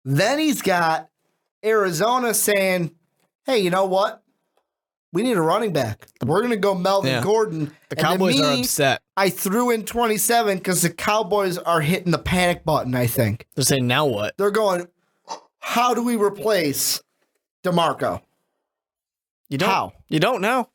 Then he's got Arizona saying, hey, you know what? We need a running back. We're going to go Melvin Gordon. The Cowboys are upset. I threw in 27 because the Cowboys are hitting the panic button, I think. They're saying, now what? They're going, how do we replace DeMarco? You don't know.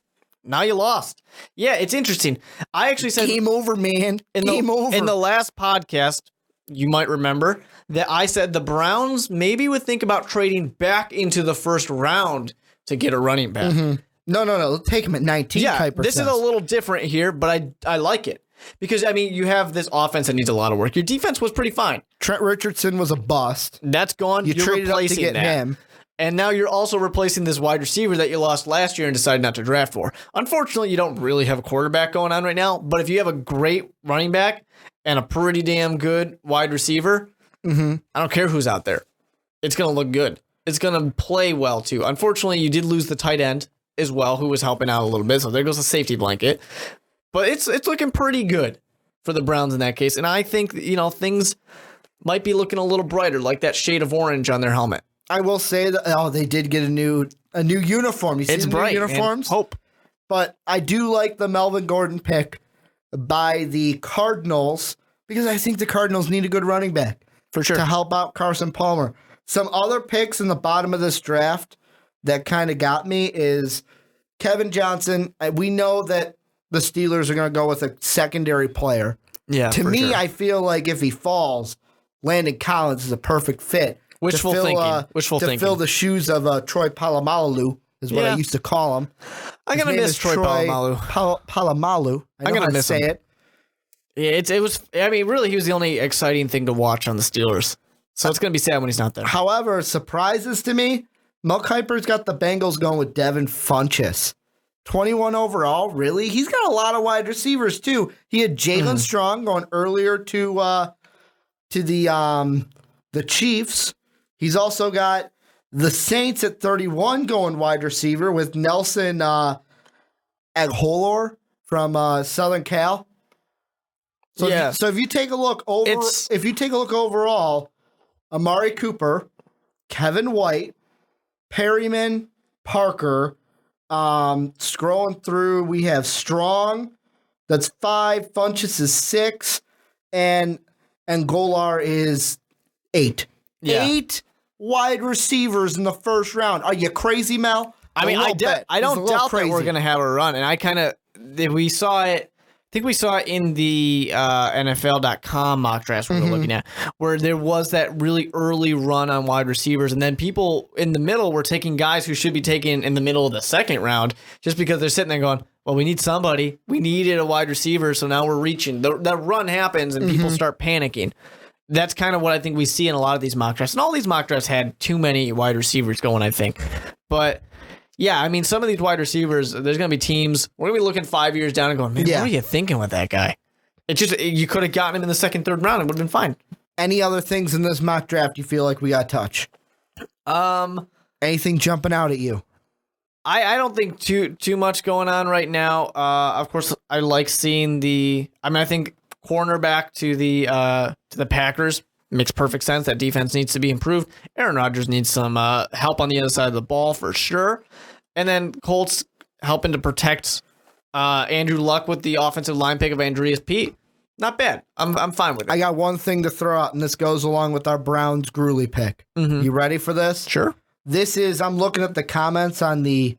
Now you lost. Yeah, it's interesting. I actually said... Game over, man. Game over. In the last podcast, you might remember, that I said the Browns maybe would think about trading back into the first round to get a running back. No. Let's take him at 19. Yeah, Kiper this says. is a little different here, but I like it. Because, I mean, you have this offense that needs a lot of work. Your defense was pretty fine. Trent Richardson was a bust. That's gone. You traded up to get him. And now you're also replacing this wide receiver that you lost last year and decided not to draft for. Unfortunately, you don't really have a quarterback going on right now. But if you have a great running back and a pretty damn good wide receiver, I don't care who's out there. It's going to look good. It's going to play well, too. Unfortunately, you did lose the tight end as well, who was helping out a little bit. So there goes a safety blanket. But it's looking pretty good for the Browns in that case. And I think, things might be looking a little brighter, like that shade of orange on their helmet. I will say that they did get a new uniform. You see it's the bright, new uniforms? Man. Hope. But I do like the Melvin Gordon pick by the Cardinals because I think the Cardinals need a good running back. For sure. To help out Carson Palmer. Some other picks in the bottom of this draft that kind of got me is Kevin Johnson. We know that the Steelers are going to go with a secondary player. Yeah. To me, I feel like if he falls, Landon Collins is a perfect fit. Wishful thinking. To fill the shoes of Troy Polamalu is what I used to call him. I'm going to miss Troy Polamalu. Polamalu. I'm going to miss him. Yeah, it was. I mean, really, he was the only exciting thing to watch on the Steelers. So it's going to be sad when he's not there. However, surprises to me, Mel Kiper's got the Bengals going with Devin Funchess. 21 overall, really? He's got a lot of wide receivers, too. He had Jalen Strong going earlier to the Chiefs. He's also got the Saints at 31 going wide receiver with Nelson Agholor from Southern Cal. So if you take a look overall, Amari Cooper, Kevin White, Perryman, Parker. Scrolling through, we have Strong. That's 5. Funchess is 6, and Golar is 8. Yeah. 8 wide receivers in the first round. Are you crazy, Mel? I mean, I don't doubt that we're going to have a run, and we saw it think we saw it in the NFL.com mock drafts we were looking at, where there was that really early run on wide receivers, and then people in the middle were taking guys who should be taken in the middle of the second round just because they're sitting there going, well, we need somebody. We needed a wide receiver, so now we're reaching. The run happens, and people start panicking. That's kind of what I think we see in a lot of these mock drafts. And all these mock drafts had too many wide receivers going, I think. But yeah, I mean, some of these wide receivers, there's going to be teams, we're going to be looking 5 years down and going, man, what are you thinking with that guy? You could have gotten him in the second, third round. It would have been fine. Any other things in this mock draft you feel like we got to touch? Anything jumping out at you? I don't think too much going on right now. Of course, I like seeing I think cornerback to the Packers makes perfect sense. That defense needs to be improved. Aaron Rodgers needs some help on the other side of the ball for sure. And then Colts helping to protect Andrew Luck with the offensive line pick of Andreas Pete. Not bad. I'm fine with it. I got one thing to throw out, and this goes along with our Browns Gurley pick. You ready for this? Sure. I'm looking at the comments on the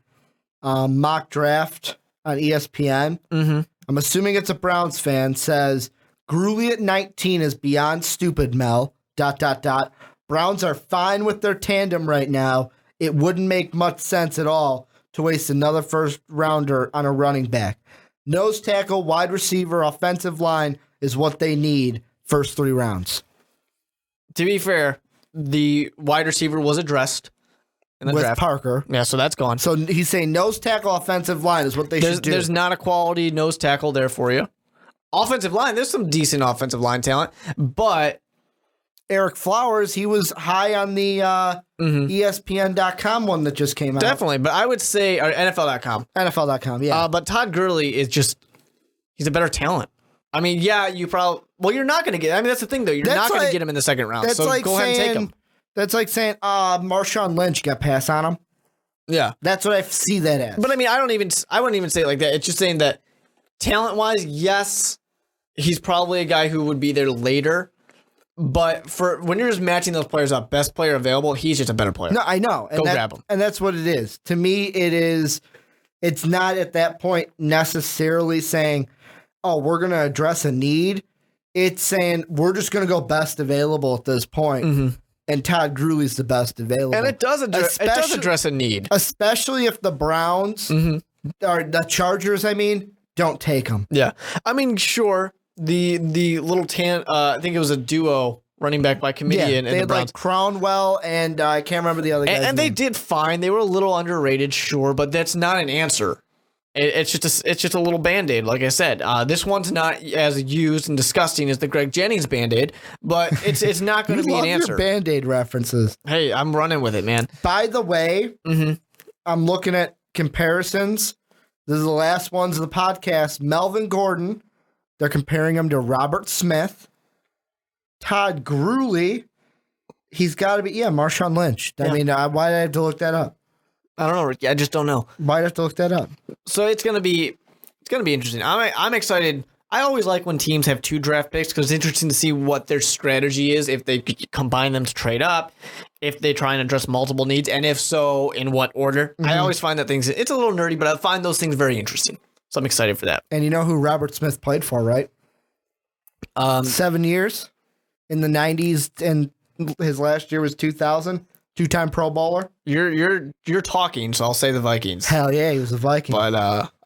mock draft on ESPN. I'm assuming it's a Browns fan, says, Gurley at 19 is beyond stupid, Mel, ... Browns are fine with their tandem right now. It wouldn't make much sense at all to waste another first rounder on a running back. Nose tackle, wide receiver, offensive line is what they need first 3 rounds. To be fair, the wide receiver was addressed in the with draft. Parker. Yeah, so that's gone. So he's saying nose tackle, offensive line is what they should do. There's not a quality nose tackle there for you. Offensive line, there's some decent offensive line talent, but Eric Flowers, he was high on the ESPN.com one that just came out. Definitely, but I would say NFL.com. NFL.com, yeah. But Todd Gurley is he's a better talent. I mean, yeah, you're not going to get, that's the thing though. You're not going to get him in the second round. So go ahead and take him. That's like saying, Marshawn Lynch got passed on him. Yeah. That's what I see that as. But I mean, I wouldn't even say it like that. It's just saying that talent-wise, yes, he's probably a guy who would be there later. But for when you're just matching those players up, best player available, he's just a better player. No, I know. Go grab him. And that's what it is. To me, it's not at that point necessarily saying, oh, we're going to address a need. It's saying we're just going to go best available at this point. And Todd Gurley's the best available. And it does address a need. Especially if the Browns, or the Chargers, don't take him. Yeah. I mean, sure. The little I think it was a duo running back by committee and the Browns. Like Crownwell and I can't remember the other guy. And they did fine. They were a little underrated, sure, but that's not an answer. It's just a little Band-Aid, like I said. This one's not as used and disgusting as the Greg Jennings Band-Aid, but it's not going to be an answer. Your Band-Aid references. Hey, I'm running with it, man. By the way, I'm looking at comparisons. This is the last ones of the podcast. Melvin Gordon, they're comparing him to Robert Smith. Todd Gurley, he's got to be, Marshawn Lynch. I mean, why did I have to look that up? I don't know, Ricky. I just don't know. Why'd I have to look that up? So it's gonna be interesting. I'm excited. I always like when teams have 2 draft picks because it's interesting to see what their strategy is, if they combine them to trade up, if they try and address multiple needs, and if so, in what order. I always find that it's a little nerdy, but I find those things very interesting. So I'm excited for that. And you know who Robert Smith played for, right? 7 years in the 90s, and his last year was 2000. 2-time Pro Bowler. You're talking, so I'll say the Vikings. Hell yeah, he was a Viking. But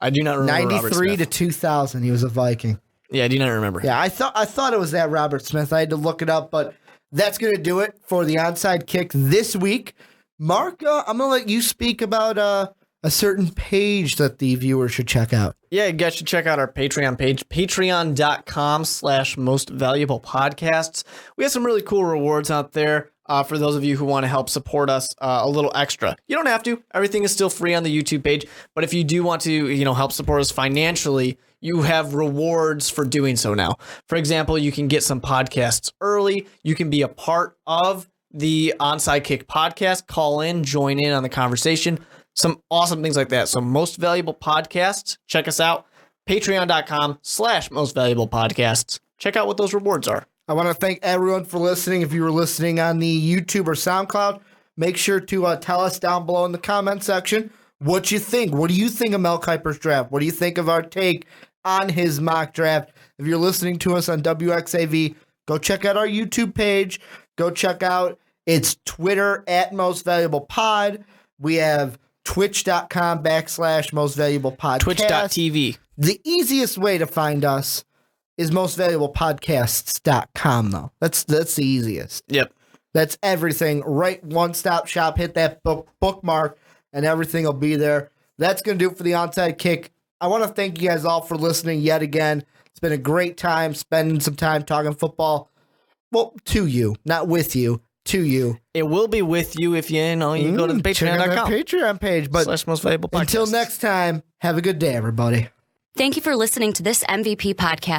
I do not remember 93 to 2000, he was a Viking. Yeah, I do not remember. Yeah, I thought it was that Robert Smith. I had to look it up, but that's going to do it for the Onside Kick this week. Mark, I'm going to let you speak about a certain page that the viewers should check out. Yeah, you guys should check out our Patreon page, patreon.com/mostvaluablepodcasts. We have some really cool rewards out there. For those of you who want to help support us a little extra. You don't have to. Everything is still free on the YouTube page. But if you do want to, help support us financially, you have rewards for doing so now. For example, you can get some podcasts early. You can be a part of the Onside Kick podcast. Call in, join in on the conversation. Some awesome things like that. So Most Valuable Podcasts, check us out. Patreon.com/mostvaluablepodcasts. Check out what those rewards are. I want to thank everyone for listening. If you were listening on the YouTube or SoundCloud, make sure to tell us down below in the comment section what you think. What do you think of Mel Kiper's draft? What do you think of our take on his mock draft. If you're listening to us on WXAV, go check out our YouTube page. Go check out its Twitter at Most Valuable Pod. We have twitch.com/Most Valuable Podcast. Twitch.tv. The easiest way to find us is mostvaluablepodcasts.com, though. That's the easiest. Yep. That's everything. Right, one-stop shop. Hit that bookmark, and everything will be there. That's going to do it for the Onside Kick. I want to thank you guys all for listening yet again. It's been a great time spending some time talking football. Well, to you, not with you. To you. It will be with you if you go to the Patreon.com. Patreon page. But /Most Valuable Podcast. Until next time, have a good day, everybody. Thank you for listening to this MVP podcast.